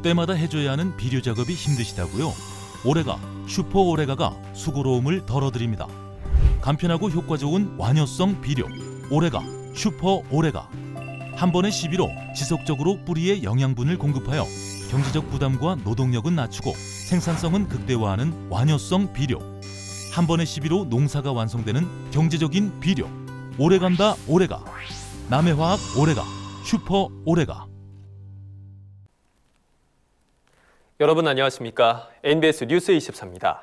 때마다 해줘야 하는 비료 작업이 힘드시다고요? 오레가, 슈퍼 오레가가 수고로움을 덜어드립니다. 간편하고 효과 좋은 완효성 비료 오레가, 슈퍼 오레가. 한 번의 시비로 지속적으로 뿌리에 영양분을 공급하여 경제적 부담과 노동력은 낮추고 생산성은 극대화하는 완효성 비료. 한 번의 시비로 농사가 완성되는 경제적인 비료 오래간다 오레가. 남해화학 오레가, 슈퍼 오레가. 여러분 안녕하십니까? NBS 뉴스 24입니다.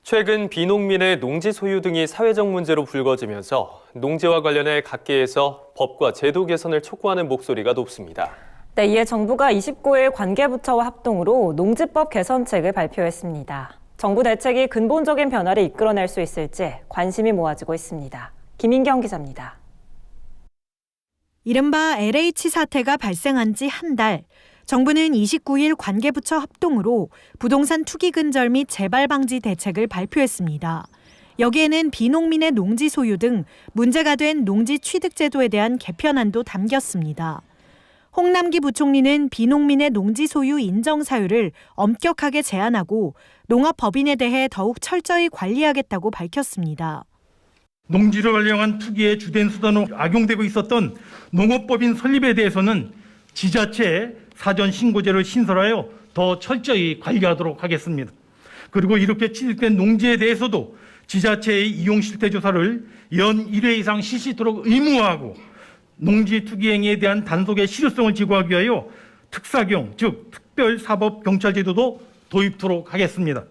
최근 비농민의 농지 소유 등이 사회적 문제로 불거지면서 농지와 관련해 각계에서 법과 제도 개선을 촉구하는 목소리가 높습니다. 네, 이에 정부가 29일 관계부처와 합동으로 농지법 개선책을 발표했습니다. 정부 대책이 근본적인 변화를 이끌어낼 수 있을지 관심이 모아지고 있습니다. 김인경 기자입니다. 이른바 LH 사태가 발생한 지 한 달, 정부는 29일 관계부처 합동으로 부동산 투기 근절 및 재발 방지 대책을 발표했습니다. 여기에는 비농민의 농지 소유 등 문제가 된 농지 취득 제도에 대한 개편안도 담겼습니다. 홍남기 부총리는 비농민의 농지 소유 인정 사유를 엄격하게 제한하고 농업법인에 대해 더욱 철저히 관리하겠다고 밝혔습니다. 농지를 활용한 투기의 주된 수단으로 악용되고 있었던 농업법인 설립에 대해서는 지자체에 사전 신고제를 신설하여 더 철저히 관리하도록 하겠습니다. 그리고 이렇게 취득된 농지에 대해서도 지자체의 이용 실태 조사를 연 1회 이상 실시토록 의무화하고 농지 투기 행위에 대한 단속의 실효성을 제고하기 위하여 특사경, 즉 특별사법경찰제도도 도입토록 하겠습니다.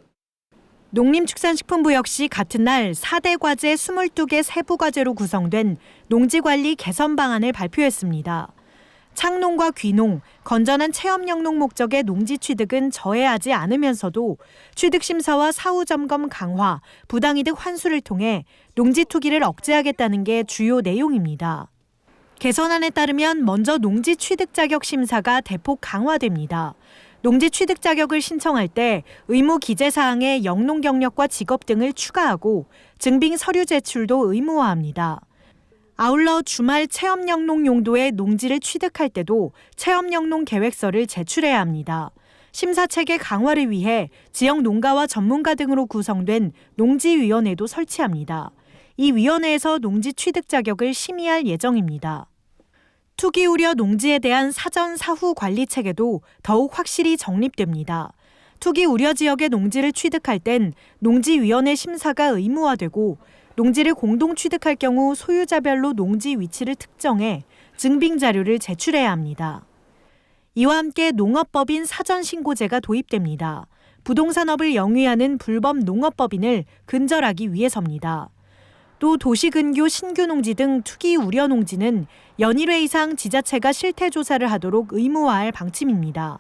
농림축산식품부 역시 같은 날 4대 과제 22개 세부 과제로 구성된 농지관리 개선 방안을 발표했습니다. 창농과 귀농, 건전한 체험 영농 목적의 농지 취득은 저해하지 않으면서도 취득심사와 사후점검 강화, 부당이득 환수를 통해 농지 투기를 억제하겠다는 게 주요 내용입니다. 개선안에 따르면 먼저 농지 취득 자격 심사가 대폭 강화됩니다. 농지 취득 자격을 신청할 때 의무 기재 사항에 영농 경력과 직업 등을 추가하고 증빙 서류 제출도 의무화합니다. 아울러 주말 체험 영농 용도의 농지를 취득할 때도 체험 영농 계획서를 제출해야 합니다. 심사 체계 강화를 위해 지역 농가와 전문가 등으로 구성된 농지위원회도 설치합니다. 이 위원회에서 농지 취득 자격을 심의할 예정입니다. 투기 우려 농지에 대한 사전 사후 관리 체계도 더욱 확실히 정립됩니다. 투기 우려 지역의 농지를 취득할 땐 농지위원회 심사가 의무화되고 농지를 공동 취득할 경우 소유자별로 농지 위치를 특정해 증빙 자료를 제출해야 합니다. 이와 함께 농업법인 사전신고제가 도입됩니다. 부동산업을 영위하는 불법 농업법인을 근절하기 위해서입니다. 또 도시근교 신규 농지 등 투기 우려 농지는 연일회 이상 지자체가 실태 조사를 하도록 의무화할 방침입니다.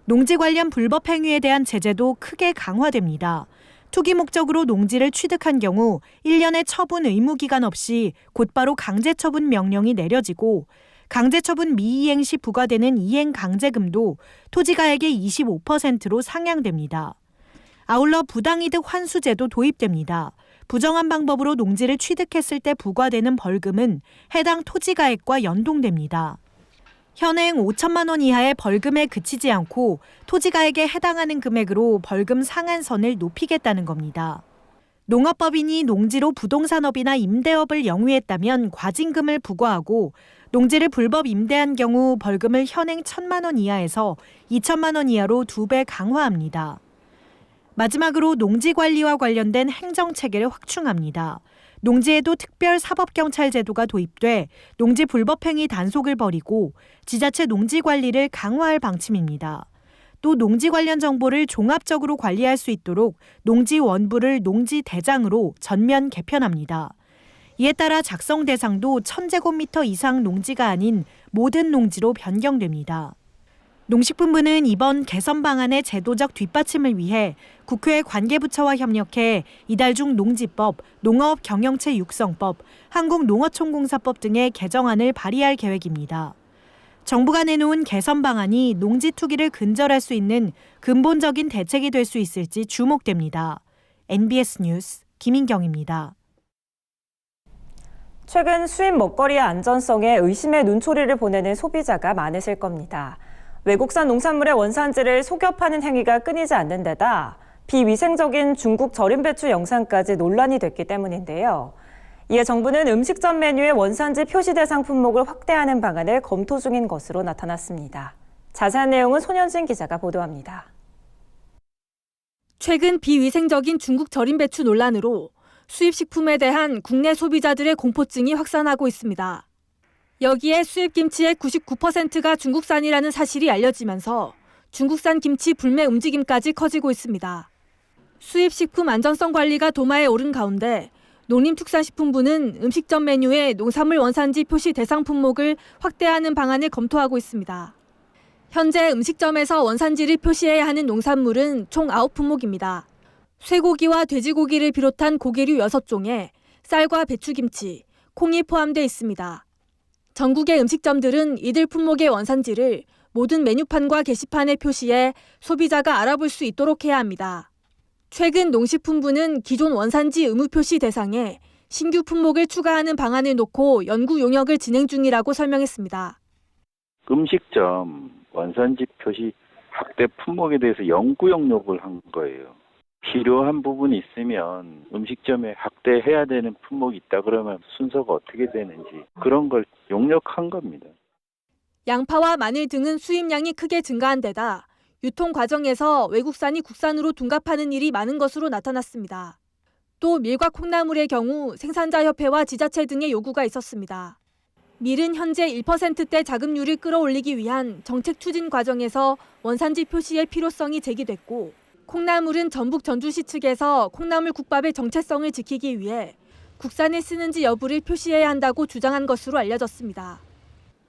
농지 관련 불법 행위에 대한 제재도 크게 강화됩니다. 투기 목적으로 농지를 취득한 경우 1년의 처분 의무 기간 없이 곧바로 강제처분 명령이 내려지고 강제처분 미이행 시 부과되는 이행 강제금도 토지가액의 25%로 상향됩니다. 아울러 부당이득 환수제도 도입됩니다. 부정한 방법으로 농지를 취득했을 때 부과되는 벌금은 해당 토지가액과 연동됩니다. 현행 5천만 원 이하의 벌금에 그치지 않고 토지가액에 해당하는 금액으로 벌금 상한선을 높이겠다는 겁니다. 농업법인이 농지로 부동산업이나 임대업을 영위했다면 과징금을 부과하고 농지를 불법 임대한 경우 벌금을 현행 1천만 원 이하에서 2천만 원 이하로 2배 강화합니다. 마지막으로 농지관리와 관련된 행정체계를 확충합니다. 농지에도 특별사법경찰 제도가 도입돼 농지 불법행위 단속을 벌이고 지자체 농지관리를 강화할 방침입니다. 또 농지 관련 정보를 종합적으로 관리할 수 있도록 농지원부를 농지대장으로 전면 개편합니다. 이에 따라 작성 대상도 1000제곱미터 이상 농지가 아닌 모든 농지로 변경됩니다. 농식품부는 이번 개선 방안의 제도적 뒷받침을 위해 국회 관계부처와 협력해 이달 중 농지법, 농업경영체 육성법, 한국농어촌공사법 등의 개정안을 발의할 계획입니다. 정부가 내놓은 개선 방안이 농지 투기를 근절할 수 있는 근본적인 대책이 될 수 있을지 주목됩니다. NBS 뉴스 김인경입니다. 최근 수입 먹거리의 안전성에 의심의 눈초리를 보내는 소비자가 많으실 겁니다. 외국산 농산물의 원산지를 속여 파는 행위가 끊이지 않는 데다 비위생적인 중국 절임 배추 영상까지 논란이 됐기 때문인데요. 이에 정부는 음식점 메뉴의 원산지 표시 대상 품목을 확대하는 방안을 검토 중인 것으로 나타났습니다. 자세한 내용은 손현진 기자가 보도합니다. 최근 비위생적인 중국 절임 배추 논란으로 수입 식품에 대한 국내 소비자들의 공포증이 확산하고 있습니다. 여기에 수입 김치의 99%가 중국산이라는 사실이 알려지면서 중국산 김치 불매 움직임까지 커지고 있습니다. 수입 식품 안전성 관리가 도마에 오른 가운데 농림축산식품부는 음식점 메뉴에 농산물 원산지 표시 대상 품목을 확대하는 방안을 검토하고 있습니다. 현재 음식점에서 원산지를 표시해야 하는 농산물은 총 9품목입니다. 쇠고기와 돼지고기를 비롯한 고기류 6종에 쌀과 배추김치, 콩이 포함되어 있습니다. 전국의 음식점들은 이들 품목의 원산지를 모든 메뉴판과 게시판에 표시해 소비자가 알아볼 수 있도록 해야 합니다. 최근 농식품부는 기존 원산지 의무 표시 대상에 신규 품목을 추가하는 방안을 놓고 연구 용역을 진행 중이라고 설명했습니다. 음식점 원산지 표시 확대 품목에 대해서 연구 용역을 한 거예요. 필요한 부분이 있으면 음식점에 확대해야 되는 품목이 있다 그러면 순서가 어떻게 되는지 그런 걸 용역한 겁니다. 양파와 마늘 등은 수입량이 크게 증가한 데다 유통 과정에서 외국산이 국산으로 둔갑하는 일이 많은 것으로 나타났습니다. 또 밀과 콩나물의 경우 생산자협회와 지자체 등의 요구가 있었습니다. 밀은 현재 1%대 자급률을 끌어올리기 위한 정책 추진 과정에서 원산지 표시의 필요성이 제기됐고 콩나물은 전북 전주시 측에서 콩나물 국밥의 정체성을 지키기 위해 국산을 쓰는지 여부를 표시해야 한다고 주장한 것으로 알려졌습니다.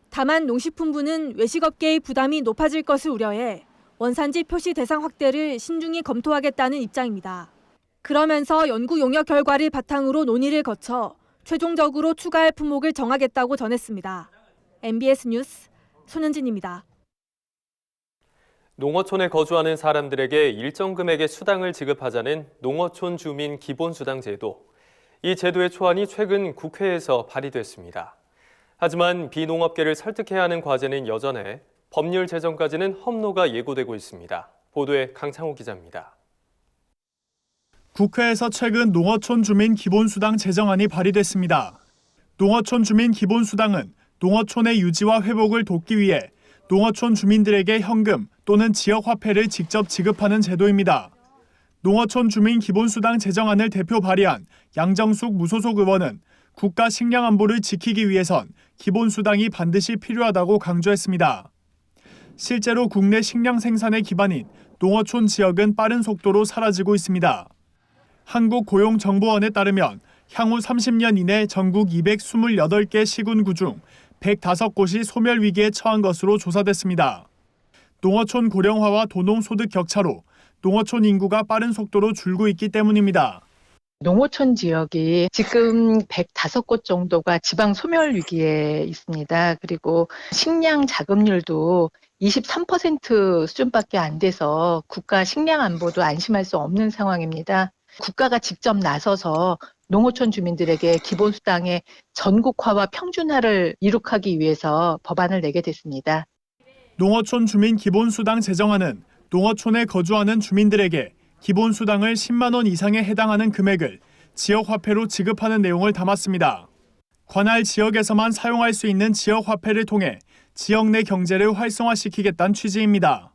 다만 농식품부는 외식업계의 부담이 높아질 것을 우려해 원산지 표시 대상 확대를 신중히 검토하겠다는 입장입니다. 그러면서 연구 용역 결과를 바탕으로 논의를 거쳐 최종적으로 추가할 품목을 정하겠다고 전했습니다. MBS 뉴스 손현진입니다. 농어촌에 거주하는 사람들에게 일정 금액의 수당을 지급하자는 농어촌 주민 기본수당 제도. 이 제도의 초안이 최근 국회에서 발의됐습니다. 하지만 비농업계를 설득해야 하는 과제는 여전해 법률 제정까지는 험로가 예고되고 있습니다. 보도에 강창호 기자입니다. 국회에서 최근 농어촌 주민 기본수당 제정안이 발의됐습니다. 농어촌 주민 기본수당은 농어촌의 유지와 회복을 돕기 위해 농어촌 주민들에게 현금 또는 지역화폐를 직접 지급하는 제도입니다. 농어촌 주민 기본수당 제정안을 대표 발의한 양정숙 무소속 의원은 국가 식량 안보를 지키기 위해선 기본수당이 반드시 필요하다고 강조했습니다. 실제로 국내 식량 생산의 기반인 농어촌 지역은 빠른 속도로 사라지고 있습니다. 한국고용정보원에 따르면 향후 30년 이내 전국 228개 시군구 중 105곳이 소멸 위기에 처한 것으로 조사됐습니다. 농어촌 고령화와 도농소득 격차로 농어촌 인구가 빠른 속도로 줄고 있기 때문입니다. 농어촌 지역이 지금 105곳 정도가 지방 소멸 위기에 있습니다. 그리고 식량 자급률도 23% 수준밖에 안 돼서 국가 식량 안보도 안심할 수 없는 상황입니다. 국가가 직접 나서서 농어촌 주민들에게 기본수당의 전국화와 평준화를 이룩하기 위해서 법안을 내게 됐습니다. 농어촌 주민 기본수당 제정안은 농어촌에 거주하는 주민들에게 기본수당을 10만 원 이상에 해당하는 금액을 지역화폐로 지급하는 내용을 담았습니다. 관할 지역에서만 사용할 수 있는 지역화폐를 통해 지역 내 경제를 활성화시키겠다는 취지입니다.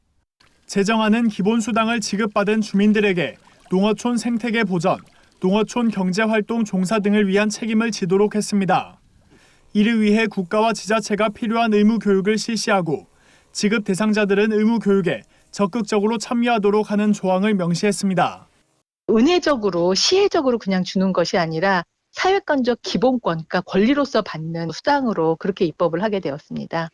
제정안은 기본수당을 지급받은 주민들에게 농어촌 생태계 보전, 농어촌 경제활동 종사 등을 위한 책임을 지도록 했습니다. 이를 위해 국가와 지자체가 필요한 의무 교육을 실시하고 지급 대상자들은 의무 교육에 적극적으로 참여하도록 하는 조항을 명시했습니다. 은혜적으로 시혜적으로 그냥 주는 것이 아니라 사회권적 기본권, 그러니까 권리로서 받는 수당으로 그렇게 입법을 하게 되었습니다.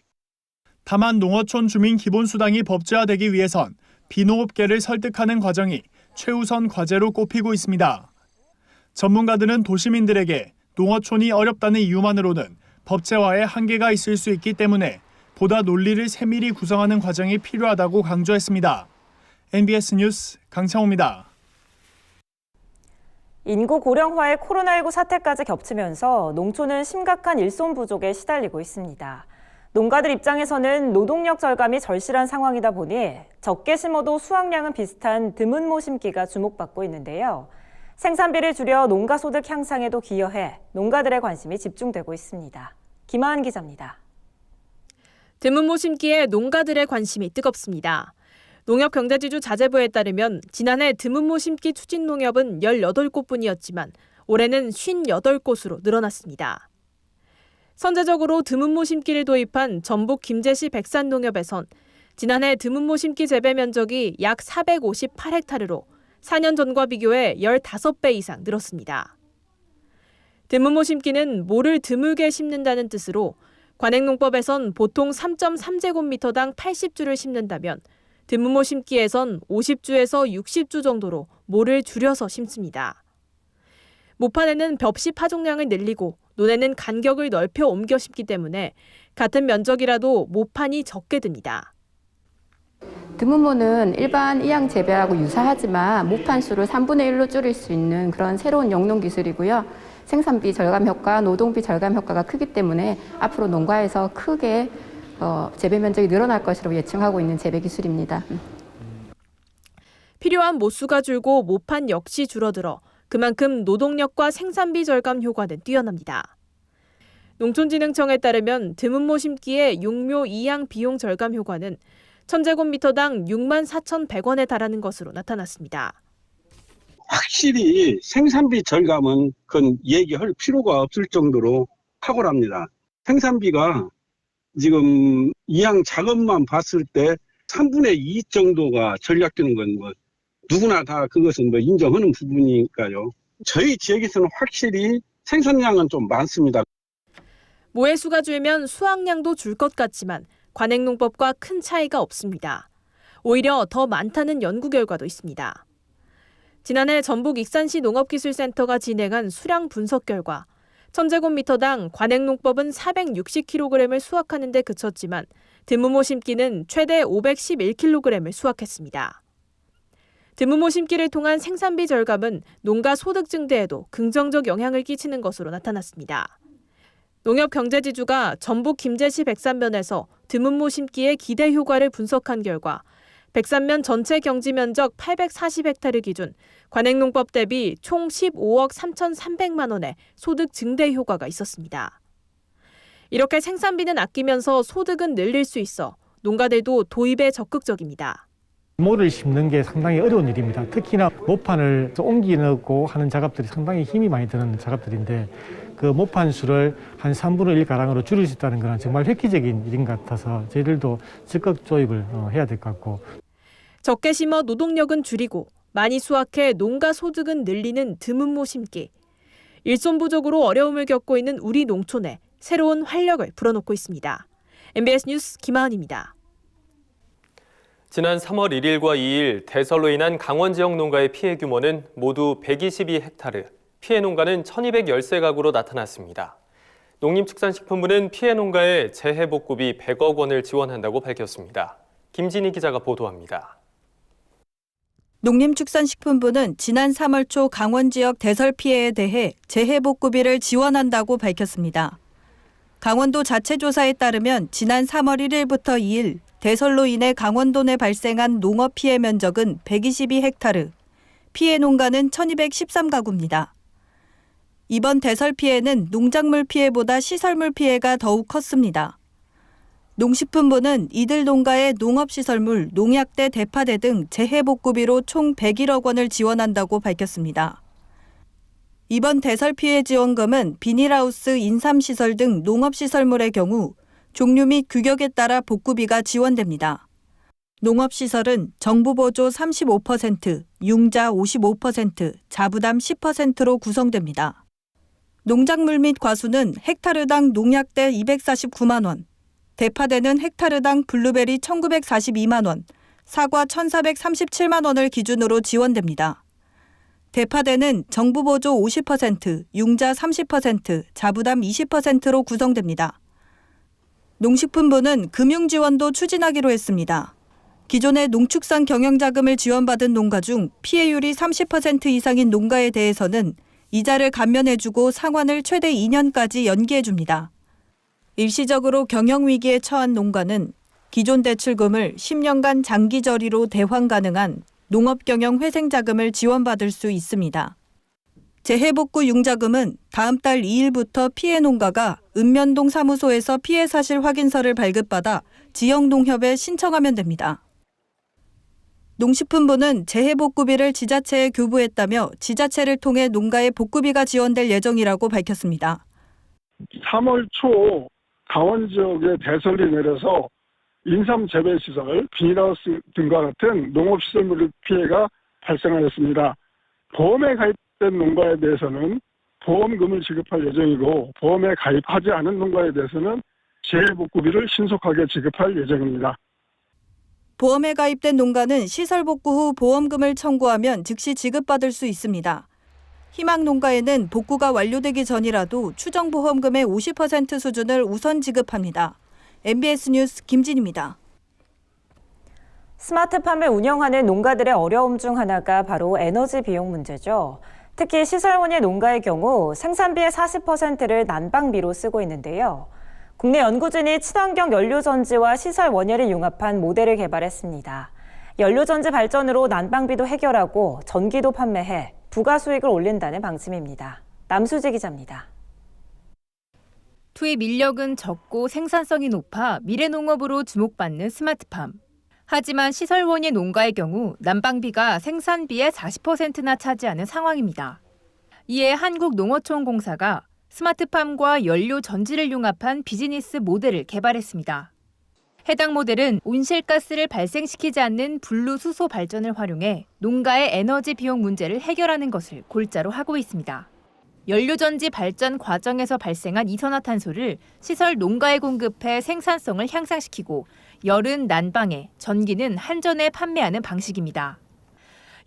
다만 농어촌 주민 기본수당이 법제화되기 위해선 비농업계를 설득하는 과정이 최우선 과제로 꼽히고 있습니다. 전문가들은 도시민들에게 농어촌이 어렵다는 이유만으로는 법제화에 한계가 있을 수 있기 때문에 보다 논리를 세밀히 구성하는 과정이 필요하다고 강조했습니다. MBS 뉴스 강창호입니다. 인구 고령화에 코로나19 사태까지 겹치면서 농촌은 심각한 일손 부족에 시달리고 있습니다. 농가들 입장에서는 노동력 절감이 절실한 상황이다 보니 적게 심어도 수확량은 비슷한 드문모 심기가 주목받고 있는데요. 생산비를 줄여 농가 소득 향상에도 기여해 농가들의 관심이 집중되고 있습니다. 김하은 기자입니다. 드문모 심기에 농가들의 관심이 뜨겁습니다. 농협경제지주 자재부에 따르면 지난해 드문모 심기 추진 농협은 18곳뿐이었지만 올해는 58곳으로 늘어났습니다. 선제적으로 드문모 심기를 도입한 전북 김제시 백산농협에선 지난해 드문모 심기 재배 면적이 약 458헥타르로 4년 전과 비교해 15배 이상 늘었습니다. 드문모 심기는 모를 드물게 심는다는 뜻으로 관행농법에선 보통 3.3제곱미터당 80주를 심는다면 드문모 심기에선 50주에서 60주 정도로 모를 줄여서 심습니다. 모판에는 벽시 파종량을 늘리고 논에는 간격을 넓혀 옮겨 심기 때문에 같은 면적이라도 모판이 적게 듭니다. 드문모는 일반 이양 재배하고 유사하지만 모판 수를 3분의 1로 줄일 수 있는 그런 새로운 영농 기술이고요. 생산비 절감 효과, 노동비 절감 효과가 크기 때문에 앞으로 농가에서 크게 재배 면적이 늘어날 것이라고 예측하고 있는 재배 기술입니다. 필요한 모수가 줄고 모판 역시 줄어들어 그만큼 노동력과 생산비 절감 효과는 뛰어납니다. 농촌진흥청에 따르면 드문모 심기의 용묘 이양 비용 절감 효과는 1000제곱미터당 64,100원에 달하는 것으로 나타났습니다. 확실히 생산비 절감은 그건 얘기할 필요가 없을 정도로 탁월합니다. 생산비가 지금 이양 작업만 봤을 때 3분의 2 정도가 절약되는 건 뭐 누구나 다 그것은 뭐 인정하는 부분이니까요. 저희 지역에서는 확실히 생산량은 좀 많습니다. 모의 수가 줄면 수확량도 줄 것 같지만 관행농법과 큰 차이가 없습니다. 오히려 더 많다는 연구 결과도 있습니다. 지난해 전북 익산시 농업기술센터가 진행한 수량 분석 결과 1000제곱미터당 관행농법은 460kg을 수확하는 데 그쳤지만 드문모 심기는 최대 511kg을 수확했습니다. 드문모 심기를 통한 생산비 절감은 농가 소득 증대에도 긍정적 영향을 끼치는 것으로 나타났습니다. 농협경제지주가 전북 김제시 백산면에서 드문모 심기의 기대 효과를 분석한 결과 백산면 전체 경지 면적 840헥타르 기준 관행농법 대비 총 15억 3,300만 원의 소득 증대 효과가 있었습니다. 이렇게 생산비는 아끼면서 소득은 늘릴 수 있어 농가들도 도입에 적극적입니다. 모를 심는 게 상당히 어려운 일입니다. 특히나 모판을 옮기고 하는 작업들이 상당히 힘이 많이 드는 작업들인데 그 모판 수를 한 3분의 1 가량으로 줄일 수 있다는 건 정말 획기적인 일인 것 같아서 저희들도 적극 도입을 해야 될 것 같고. 적게 심어 노동력은 줄이고 많이 수확해 농가 소득은 늘리는 드문모 심기. 일손 부족으로 어려움을 겪고 있는 우리 농촌에 새로운 활력을 불어넣고 있습니다. MBS 뉴스 김하은입니다. 지난 3월 1일과 2일 대설로 인한 강원 지역 농가의 피해 규모는 모두 122헥타르, 피해 농가는 1213가구로 나타났습니다. 농림축산식품부는 피해 농가에 재해복구비 100억 원을 지원한다고 밝혔습니다. 김진희 기자가 보도합니다. 농림축산식품부는 지난 3월 초 강원 지역 대설 피해에 대해 재해복구비를 지원한다고 밝혔습니다. 강원도 자체 조사에 따르면 지난 3월 1일부터 2일 대설로 인해 강원도 내 발생한 농업 피해 면적은 122헥타르, 피해 농가는 1213가구입니다. 이번 대설 피해는 농작물 피해보다 시설물 피해가 더욱 컸습니다. 농식품부는 이들 농가의 농업시설물, 농약대, 대파대 등 재해복구비로 총 101억 원을 지원한다고 밝혔습니다. 이번 대설 피해 지원금은 비닐하우스, 인삼시설 등 농업시설물의 경우 종류 및 규격에 따라 복구비가 지원됩니다. 농업시설은 정부 보조 35%, 융자 55%, 자부담 10%로 구성됩니다. 농작물 및 과수는 헥타르당 농약대 249만 원, 대파대는 헥타르당 블루베리 1,942만 원, 사과 1,437만 원을 기준으로 지원됩니다. 대파대는 정부 보조 50%, 융자 30%, 자부담 20%로 구성됩니다. 농식품부는 금융 지원도 추진하기로 했습니다. 기존의 농축산 경영자금을 지원받은 농가 중 피해율이 30% 이상인 농가에 대해서는 이자를 감면해주고 상환을 최대 2년까지 연기해줍니다. 일시적으로 경영 위기에 처한 농가는 기존 대출금을 10년간 장기 저리로 대환 가능한 농업경영 회생자금을 지원받을 수 있습니다. 재해복구 융자금은 다음 달 2일부터 피해 농가가 읍면동 사무소에서 피해 사실 확인서를 발급받아 지역농협에 신청하면 됩니다. 농식품부는 재해복구비를 지자체에 교부했다며 지자체를 통해 농가에 복구비가 지원될 예정이라고 밝혔습니다. 3월 초 강원 지역에 대설이 내려서 인삼 재배시설, 비닐하우스 등과 같은 농업시설물 피해가 발생하였습니다. 보험에 가입된 농가에 대해서는 보험금을 지급할 예정이고 보험에 가입하지 않은 농가에 대해서는 재해복구비를 신속하게 지급할 예정입니다. 보험에 가입된 농가는 시설 복구 후 보험금을 청구하면 즉시 지급받을 수 있습니다. 희망 농가에는 복구가 완료되기 전이라도 추정 보험금의 50% 수준을 우선 지급합니다. MBS 뉴스 김진입니다. 스마트팜을 운영하는 농가들의 어려움 중 하나가 바로 에너지 비용 문제죠. 특히 시설원의 농가의 경우 생산비의 40%를 난방비로 쓰고 있는데요. 국내 연구진이 친환경 연료전지와 시설 원예를 융합한 모델을 개발했습니다. 연료전지 발전으로 난방비도 해결하고 전기도 판매해 부가 수익을 올린다는 방침입니다. 남수지 기자입니다. 투입 인력은 적고 생산성이 높아 미래농업으로 주목받는 스마트팜. 하지만 시설원예 농가의 경우 난방비가 생산비의 40%나 차지하는 상황입니다. 이에 한국농어촌공사가 스마트팜과 연료 전지를 융합한 비즈니스 모델을 개발했습니다. 해당 모델은 온실가스를 발생시키지 않는 분루 수소 발전을 활용해 농가의 에너지 비용 문제를 해결하는 것을 골자로 하고 있습니다. 연료전지 발전 과정에서 발생한 이산화탄소를 시설 농가에 공급해 생산성을 향상시키고 열은 난방에, 전기는 한전에 판매하는 방식입니다.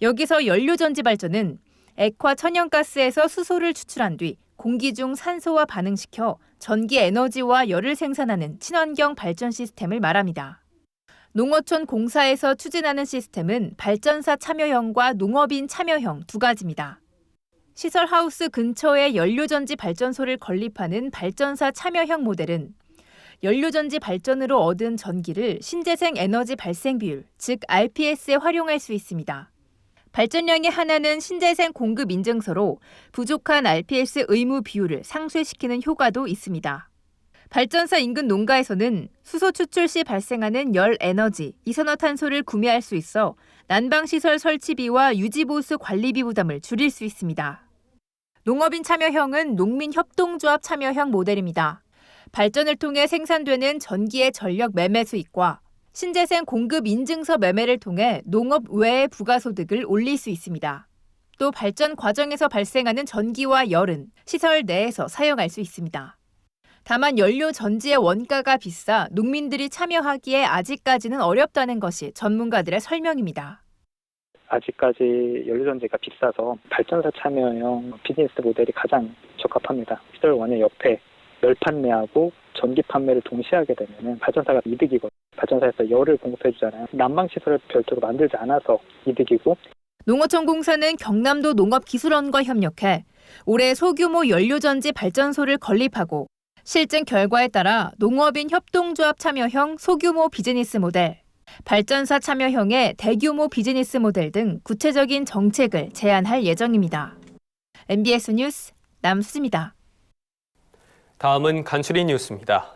여기서 연료전지 발전은 액화 천연가스에서 수소를 추출한 뒤 공기 중 산소와 반응시켜 전기 에너지와 열을 생산하는 친환경 발전 시스템을 말합니다. 농어촌 공사에서 추진하는 시스템은 발전사 참여형과 농업인 참여형 두 가지입니다. 시설 하우스 근처에 연료전지 발전소를 건립하는 발전사 참여형 모델은 연료전지 발전으로 얻은 전기를 신재생 에너지 발생 비율, 즉 RPS에 활용할 수 있습니다. 발전량의 하나는 신재생 공급 인증서로 부족한 RPS 의무 비율을 상쇄시키는 효과도 있습니다. 발전사 인근 농가에서는 수소 추출 시 발생하는 열 에너지, 이산화탄소를 구매할 수 있어 난방시설 설치비와 유지보수 관리비 부담을 줄일 수 있습니다. 농업인 참여형은 농민협동조합 참여형 모델입니다. 발전을 통해 생산되는 전기의 전력 매매 수익과 신재생 공급 인증서 매매를 통해 농업 외의 부가소득을 올릴 수 있습니다. 또 발전 과정에서 발생하는 전기와 열은 시설 내에서 사용할 수 있습니다. 다만 연료 전지의 원가가 비싸 농민들이 참여하기에 아직까지는 어렵다는 것이 전문가들의 설명입니다. 아직까지 연료전지가 비싸서 발전사 참여형 비즈니스 모델이 가장 적합합니다. 시설 원예 옆에 열 판매하고 전기 판매를 동시에 하게 되면 발전사가 이득이거든요. 발전사에서 열을 공급해주잖아요. 난방시설을 별도로 만들지 않아서 이득이고. 농어촌공사는 경남도 농업기술원과 협력해 올해 소규모 연료전지 발전소를 건립하고 실증 결과에 따라 농업인 협동조합 참여형 소규모 비즈니스 모델, 발전사 참여형의 대규모 비즈니스 모델 등 구체적인 정책을 제안할 예정입니다. MBS 뉴스 남수지입니다. 다음은 간추린 뉴스입니다.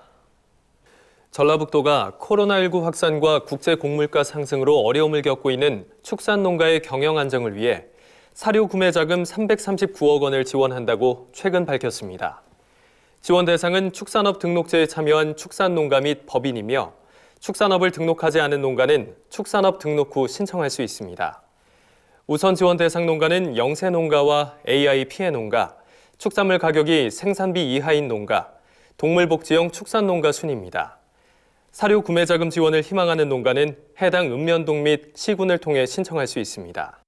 전라북도가 코로나19 확산과 국제 곡물가 상승으로 어려움을 겪고 있는 축산농가의 경영 안정을 위해 사료 구매 자금 339억 원을 지원한다고 최근 밝혔습니다. 지원 대상은 축산업 등록제에 참여한 축산농가 및 법인이며 축산업을 등록하지 않은 농가는 축산업 등록 후 신청할 수 있습니다. 우선 지원 대상 농가는 영세 농가와 AI 피해 농가, 축산물 가격이 생산비 이하인 농가, 동물복지형 축산농가 순입니다. 사료 구매 자금 지원을 희망하는 농가는 해당 읍면동 및 시군을 통해 신청할 수 있습니다.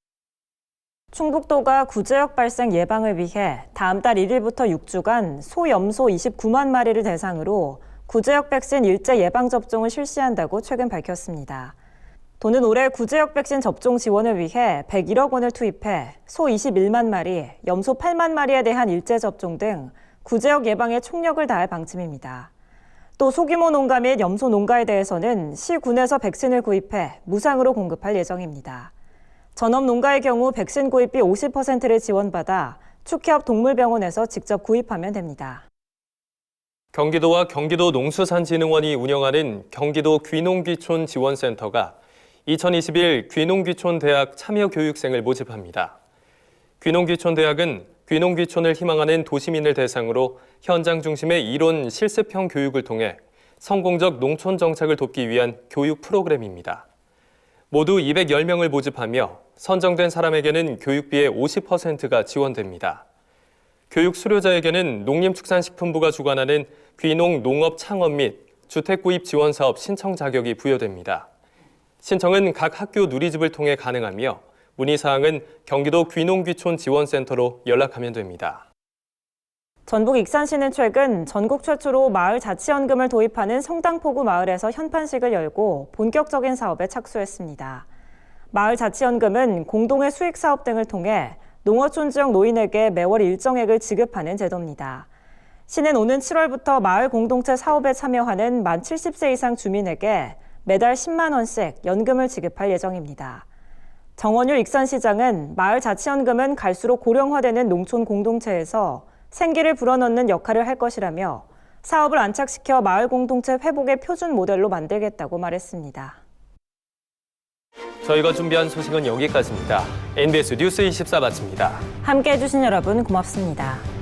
충북도가 구제역 발생 예방을 위해 다음 달 1일부터 6주간 소염소 29만 마리를 대상으로 구제역 백신 일제 예방접종을 실시한다고 최근 밝혔습니다. 도는 올해 구제역 백신 접종 지원을 위해 101억 원을 투입해 소 21만 마리, 염소 8만 마리에 대한 일제 접종 등 구제역 예방에 총력을 다할 방침입니다. 또 소규모 농가 및 염소 농가에 대해서는 시군에서 백신을 구입해 무상으로 공급할 예정입니다. 전업 농가의 경우 백신 구입비 50%를 지원받아 축협 동물병원에서 직접 구입하면 됩니다. 경기도와 경기도 농수산진흥원이 운영하는 경기도 귀농귀촌 지원센터가 2021 귀농귀촌 대학 참여 교육생을 모집합니다. 귀농귀촌 대학은 귀농귀촌을 희망하는 도시민을 대상으로 현장 중심의 이론 실습형 교육을 통해 성공적 농촌 정착을 돕기 위한 교육 프로그램입니다. 모두 210명을 모집하며 선정된 사람에게는 교육비의 50%가 지원됩니다. 교육 수료자에게는 농림축산식품부가 주관하는 귀농 농업 창업 및 주택 구입 지원 사업 신청 자격이 부여됩니다. 신청은 각 학교 누리집을 통해 가능하며 문의사항은 경기도 귀농귀촌 지원센터로 연락하면 됩니다. 전북 익산시는 최근 전국 최초로 마을 자치연금을 도입하는 성당포구 마을에서 현판식을 열고 본격적인 사업에 착수했습니다. 마을 자치연금은 공동의 수익 사업 등을 통해 농어촌 지역 노인에게 매월 일정액을 지급하는 제도입니다. 시는 오는 7월부터 마을 공동체 사업에 참여하는 만 70세 이상 주민에게 매달 10만 원씩 연금을 지급할 예정입니다. 정원율 익산시장은 마을 자치연금은 갈수록 고령화되는 농촌 공동체에서 생기를 불어넣는 역할을 할 것이라며 사업을 안착시켜 마을 공동체 회복의 표준 모델로 만들겠다고 말했습니다. 저희가 준비한 소식은 여기까지입니다. NBS 뉴스 24 마칩니다. 함께해 주신 여러분 고맙습니다.